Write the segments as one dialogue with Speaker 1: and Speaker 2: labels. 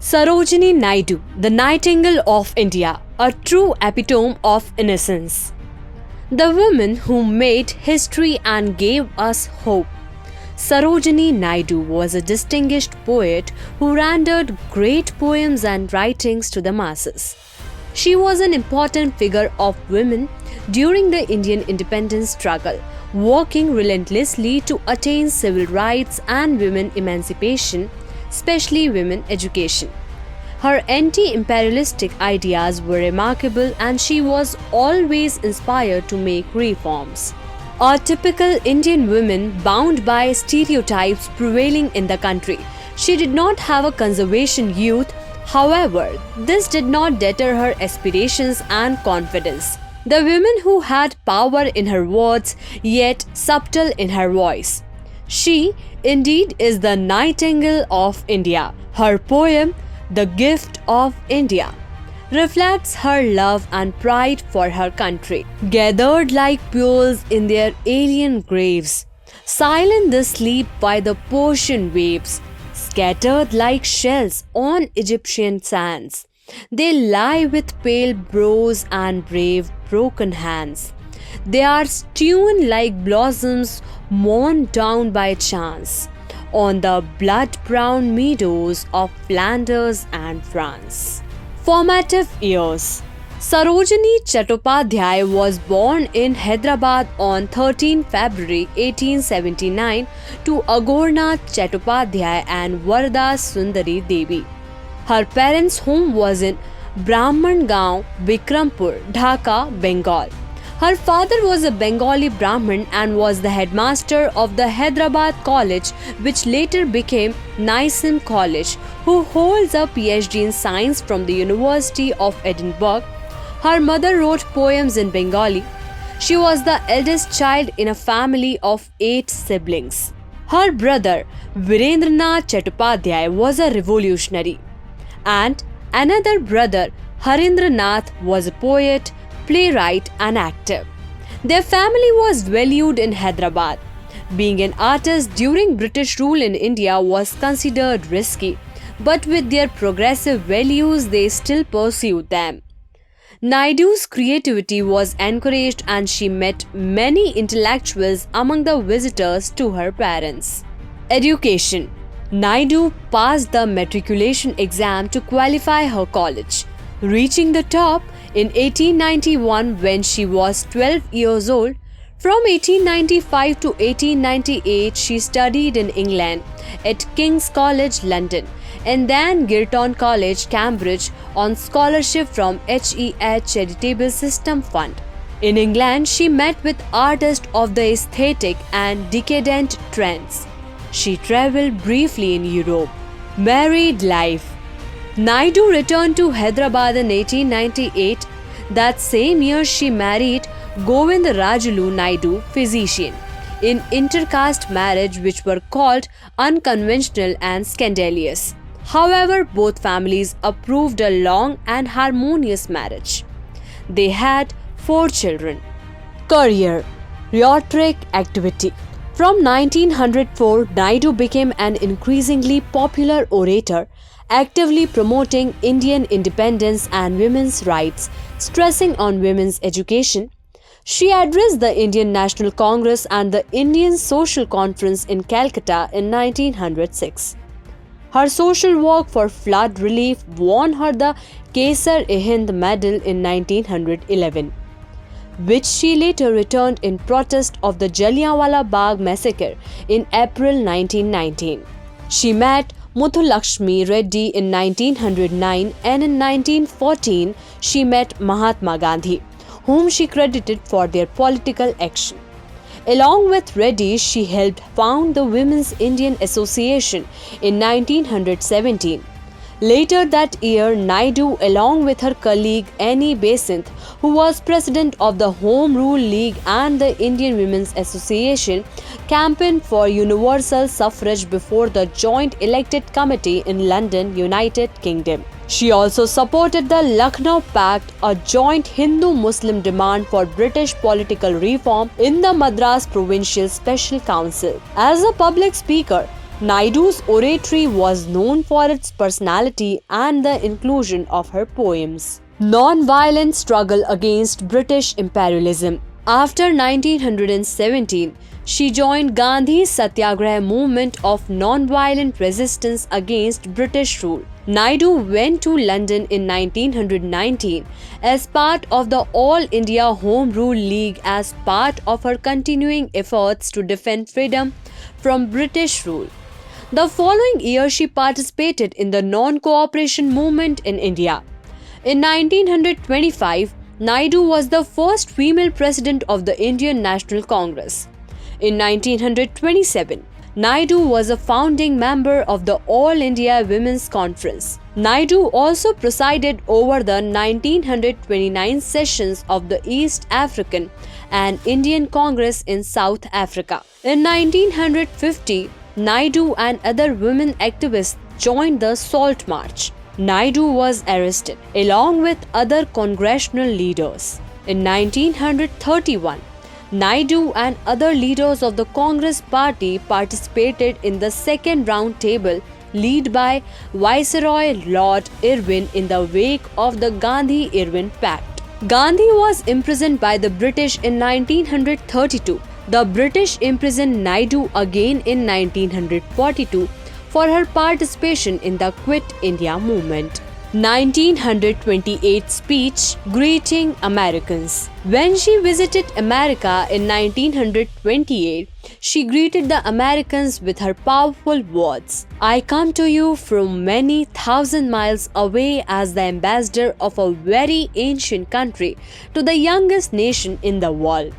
Speaker 1: Sarojini Naidu, the Nightingale of India, a true epitome of innocence. The woman who made history and gave us hope. Sarojini Naidu was a distinguished poet who rendered great poems and writings to the masses. She was an important figure of women during the Indian independence struggle, working relentlessly to attain civil rights and women emancipation, especially women education. Her anti-imperialistic ideas were remarkable and she was always inspired to make reforms. A typical Indian woman bound by stereotypes prevailing in the country, she did not have a conservation youth. However, this did not deter her aspirations and confidence. The woman who had power in her words, yet subtle in her voice. She, indeed, is the Nightingale of India. Her poem, The Gift of India, reflects her love and pride for her country. Gathered like pearls in their alien graves, silent they sleep by the Persian waves, scattered like shells on Egyptian sands. They lie with pale brows and brave broken hands. They are strewn like blossoms mown down by chance on the blood-brown meadows of Flanders and France. Formative years. Sarojini Chattopadhyay was born in Hyderabad on 13 February 1879 to Agornath Chattopadhyay and Varda Sundari Devi. Her parents' home was in Brahman Gaon, Bikrampur, Dhaka, Bengal. Her father was a Bengali Brahmin and was the headmaster of the Hyderabad College, which later became Nightingale College, who holds a PhD in science from the University of Edinburgh. Her mother wrote poems in Bengali. She was the eldest child in a family of 8 siblings. Her brother, Virendranath Chattopadhyay, was a revolutionary, and another brother, Harindranath, was a poet, playwright and actor. Their family was valued in Hyderabad. Being an artist during British rule in India was considered risky, but with their progressive values they still pursued them. Naidu's creativity was encouraged and she met many intellectuals among the visitors to her parents. Education. Naidu passed the matriculation exam to qualify her college, reaching the top in 1891 when she was 12 years old. From 1895 to 1898, she studied in England at King's College, London, and then Girton College, Cambridge, on scholarship from HEH Charitable System Fund. In England, she met with artists of the aesthetic and decadent trends. She traveled briefly in Europe. Married life. Naidu returned to Hyderabad in 1898. That same year, she married Govind Rajulu Naidu, physician, in intercaste marriage which were called unconventional and scandalous. However, both families approved a long and harmonious marriage. They had 4 children. Career. Rhetoric activity. From 1904, Naidu became an increasingly popular orator, actively promoting Indian independence and women's rights, stressing on women's education. She addressed the Indian National Congress and the Indian Social Conference in Calcutta in 1906. Her social work for flood relief won her the Kaisar-e-Hind Medal in 1911, which she later returned in protest of the Jallianwala Bagh massacre in April 1919. She met Muthulakshmi Reddy in 1909 and in 1914 she met Mahatma Gandhi, whom she credited for their political action. Along with Reddy, she helped found the Women's Indian Association in 1917. Later that year, Naidu, along with her colleague Annie Besant, who was president of the Home Rule League and the Indian Women's Association, campaigned for universal suffrage before the Joint Elected Committee in London, United Kingdom. She also supported the Lucknow Pact, a joint Hindu-Muslim demand for British political reform in the Madras Provincial Special Council. As a public speaker, Naidu's oratory was known for its personality and the inclusion of her poems. Non-violent struggle against British imperialism. After 1917, she joined Gandhi's Satyagraha movement of non-violent resistance against British rule. Naidu went to London in 1919 as part of the All India Home Rule League as part of her continuing efforts to defend freedom from British rule. The following year, she participated in the non-cooperation movement in India. In 1925, Naidu was the first female president of the Indian National Congress. In 1927, Naidu was a founding member of the All India Women's Conference. Naidu also presided over the 1929 sessions of the East African and Indian Congress in South Africa. In 1950, Naidu and other women activists joined the Salt March. Naidu was arrested along with other congressional leaders. In 1931, Naidu and other leaders of the Congress party participated in the second round table led by Viceroy Lord Irwin in the wake of the Gandhi-Irwin Pact. Gandhi was imprisoned by the British in 1932. The British imprisoned Naidu again in 1942 for her participation in the Quit India movement. 1928 speech greeting Americans. When she visited America in 1928, she greeted the Americans with her powerful words. "I come to you from many thousand miles away as the ambassador of a very ancient country to the youngest nation in the world.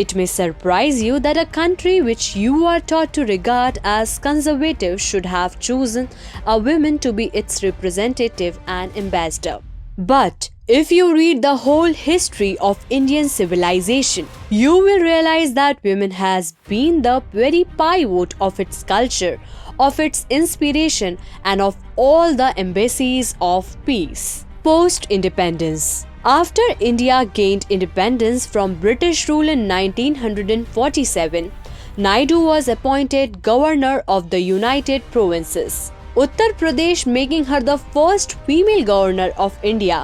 Speaker 1: It may surprise you that a country which you are taught to regard as conservative should have chosen a woman to be its representative and ambassador. But if you read the whole history of Indian civilization, you will realize that women has been the very pivot of its culture, of its inspiration, and of all the embassies of peace." Post-independence. After India gained independence from British rule in 1947, Naidu was appointed governor of the United Provinces, Uttar Pradesh, making her the first female governor of India.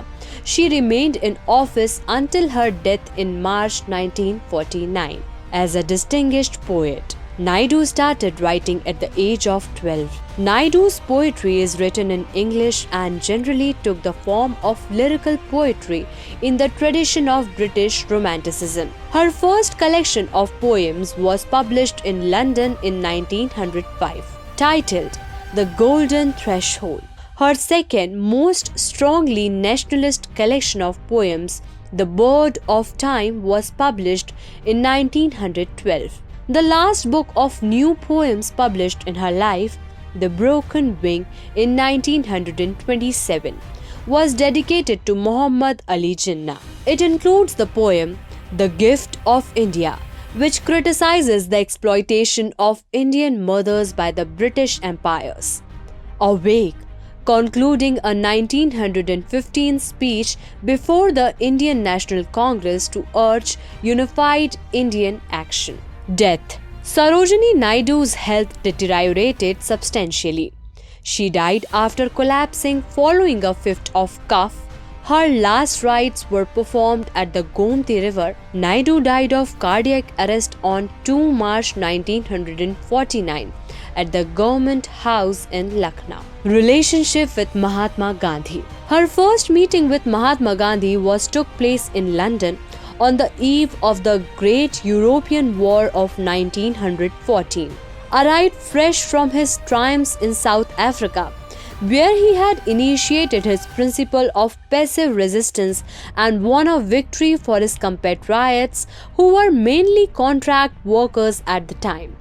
Speaker 1: She remained in office until her death in March 1949. As a distinguished poet, Naidu started writing at the age of 12. Naidu's poetry is written in English and generally took the form of lyrical poetry in the tradition of British Romanticism. Her first collection of poems was published in London in 1905, titled The Golden Threshold. Her second, most strongly nationalist collection of poems, The Bird of Time, was published in 1912. The last book of new poems published in her life, The Broken Wing, in 1927, was dedicated to Muhammad Ali Jinnah. It includes the poem The Gift of India, which criticizes the exploitation of Indian mothers by the British empires. Awake, concluding a 1915 speech before the Indian National Congress to urge unified Indian action. Death. Sarojini Naidu's health deteriorated substantially. She died after collapsing following a fit of cough. Her last rites were performed at the Gomti River. Naidu died of cardiac arrest on 2 March 1949 at the Government House in Lucknow. Relationship with Mahatma Gandhi. Her first meeting with Mahatma Gandhi took place in London on the eve of the Great European War of 1914. Arrived fresh from his triumphs in South Africa, where he had initiated his principle of passive resistance and won a victory for his compatriots who were mainly contract workers at the time.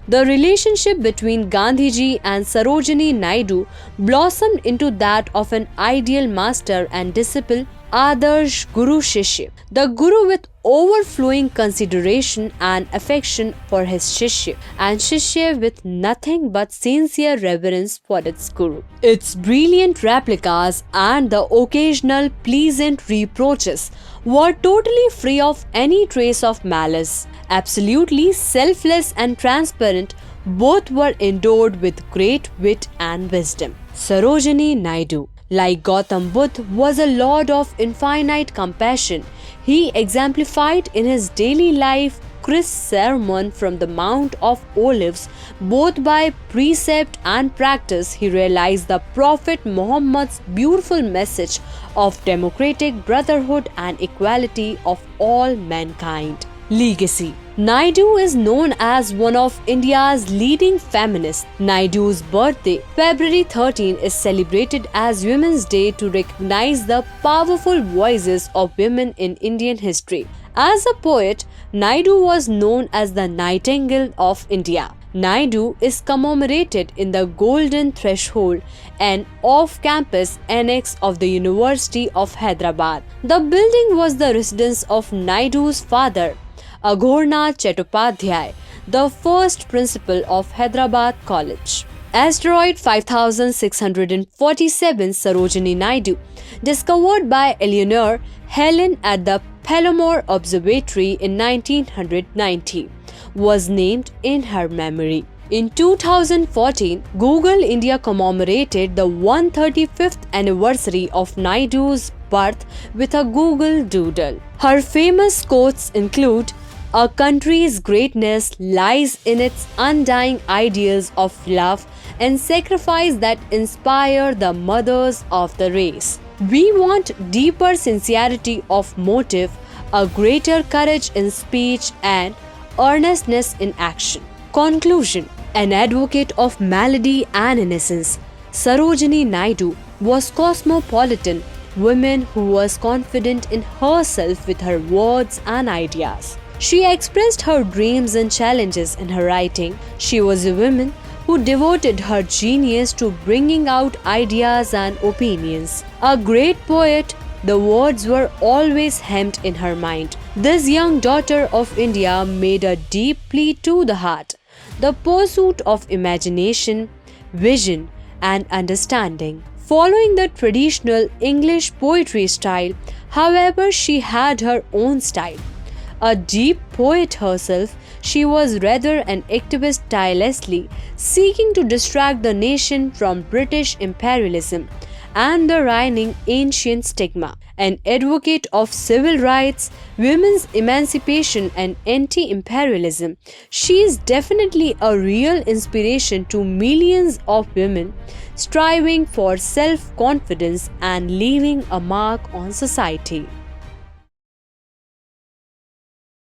Speaker 1: The relationship between Gandhiji and Sarojini Naidu blossomed into that of an ideal master and disciple, Adarsh Guru Shishya. The Guru with overflowing consideration and affection for his Shishya, and Shishya with nothing but sincere reverence for its Guru. Its brilliant replicas and the occasional pleasant reproaches were totally free of any trace of malice, absolutely selfless and transparent, Both were endowed with great wit and wisdom. Sarojini Naidu, like Gautam Buddha, was a lord of infinite compassion. He exemplified in his daily life Christ's sermon from the Mount of Olives. Both by precept and practice, he realized the Prophet Muhammad's beautiful message of democratic brotherhood and equality of all mankind. Legacy. Naidu is known as one of India's leading feminists. Naidu's birthday, February 13, is celebrated as Women's Day to recognize the powerful voices of women in Indian history. As a poet, Naidu was known as the Nightingale of India. Naidu is commemorated in the Golden Threshold, an off-campus annex of the University of Hyderabad. The building was the residence of Naidu's father, Aghornath Chattopadhyay, the first principal of Hyderabad College. Asteroid 5647 Sarojini Naidu, discovered by Eleanor Helen at the Palomar Observatory in 1990, was named in her memory. In 2014, Google India commemorated the 135th anniversary of Naidu's birth with a Google Doodle. Her famous quotes include, "A country's greatness lies in its undying ideals of love and sacrifice that inspire the mothers of the race. We want deeper sincerity of motive, a greater courage in speech and earnestness in action." Conclusion. An advocate of melody and innocence, Sarojini Naidu was cosmopolitan woman who was confident in herself with her words and ideas. She expressed her dreams and challenges in her writing. She was a woman who devoted her genius to bringing out ideas and opinions. A great poet, the words were always hemmed in her mind. This young daughter of India made a deep plea to the heart, the pursuit of imagination, vision, and understanding. Following the traditional English poetry style, however, she had her own style. A deep poet herself, she was rather an activist tirelessly seeking to distract the nation from British imperialism and the reigning ancient stigma. An advocate of civil rights, women's emancipation, and anti-imperialism, she is definitely a real inspiration to millions of women striving for self-confidence and leaving a mark on society.